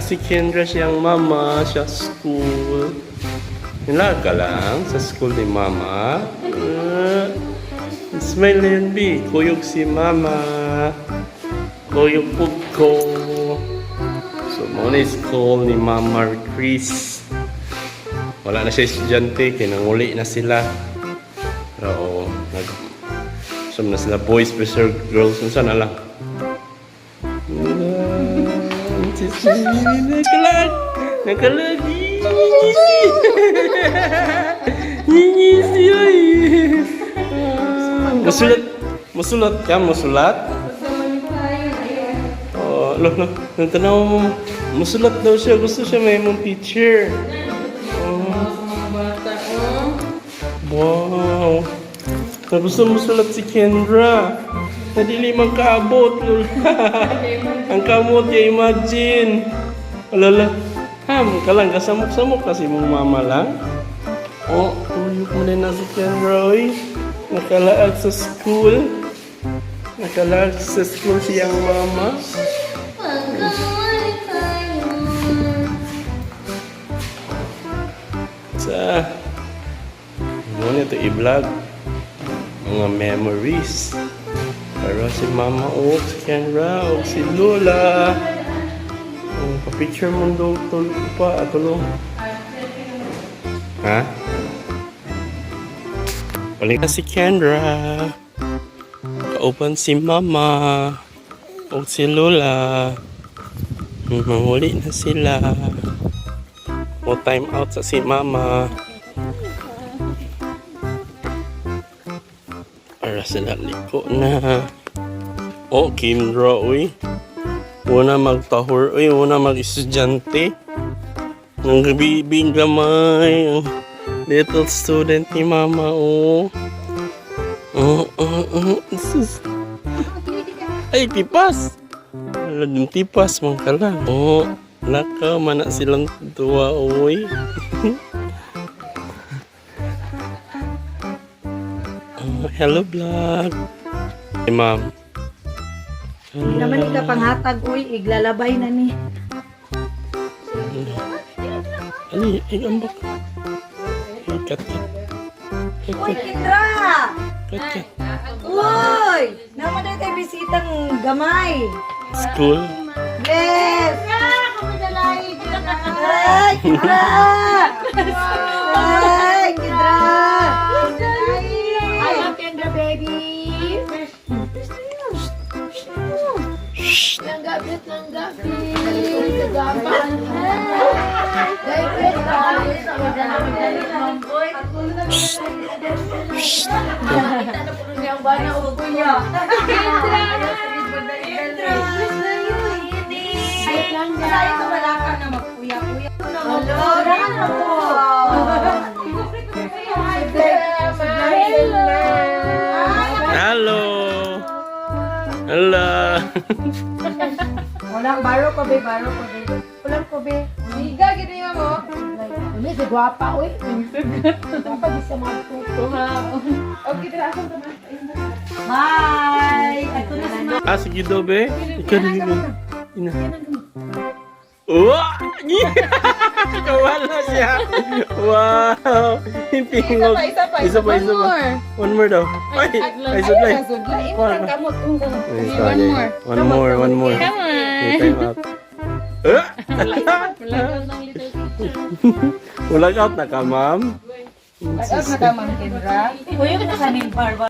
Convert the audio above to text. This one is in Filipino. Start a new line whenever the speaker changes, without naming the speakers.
si Kendra siyang mama sa school. Nilaga lang sa school ni mama. Smile na yun, B. Kuyog si mama. Kuyog po ko. So, muna yung school ni Mama Chris. Wala na siya estudyante, kinanguli na sila. Pero, nag-sum na sila boys versus girls. Saan na lang? Nakalag! Nakalag! Ngisi! Oy! Musulat! Musulat ka? Musulat? Oh, lo. Nantanaw mo. Musulat daw siya. Gusto siya may mong teacher. Wow! Gusto musulat si Kendra. Nadili magkaabot. Ang kamot niya, imagine. Alala. Ham, ka lang. Kasamok-samok kasi mong mama lang. Oh, tuyok mo na si Kendra. Oy. Nakalaag sa school. Nakalaag sa school siyang mama. Sa muna ito i-vlog mga memories para si mama o si Kendra o si Lola. Pa-picture mo daw pa tulong. Ha? Balik na si Kendra. Kaupan si mama o si Lola. Mahuli na sila. O time out sa si mama. Para sila liko na. O Kendra, uy. Una magtahor, uy. Una mag-estudyante. Ang bibing gamay. Ang little student ni mama, o. Ay, tipas. Yung tipas, mong kala. O. Naka, mana silang dua, uy. Hello, vlog. Hey, ma'am.
Hindi naman ika panghatag, uy. Iglalabay na ni.
Ay, ambak. Kat.
Uy, Kendra!
Kat.
Uy! Naman na tayo bisitang gamay.
School.
Yes! Ay, Kendra! Ay, Kendra!
I love Kendra, baby. Langgapit. Kagapan. Daipit tayo. Yang bana upunya. Kendra!
Masaya ito wala ka na magkuya-kuya.
Hello. Hello.
Walang baro ko, be. Walang ko, be.
Higa, gini mo. Ini si guapa, uy. Guapa bisa matuto. Okay, terasa teman.
Bye! Ito na si Mama.
Sige daw, be. Ikaw din mo. Ina. Wow! Kawala siya. Wow! Pingog. Isa pa. One more daw. Ay, sudlay. One more.
Come on.
Time out. Ulag out na ka, ma'am.
Lag out na ka, Ma'am Kendra. Kuya ka na kaning barba.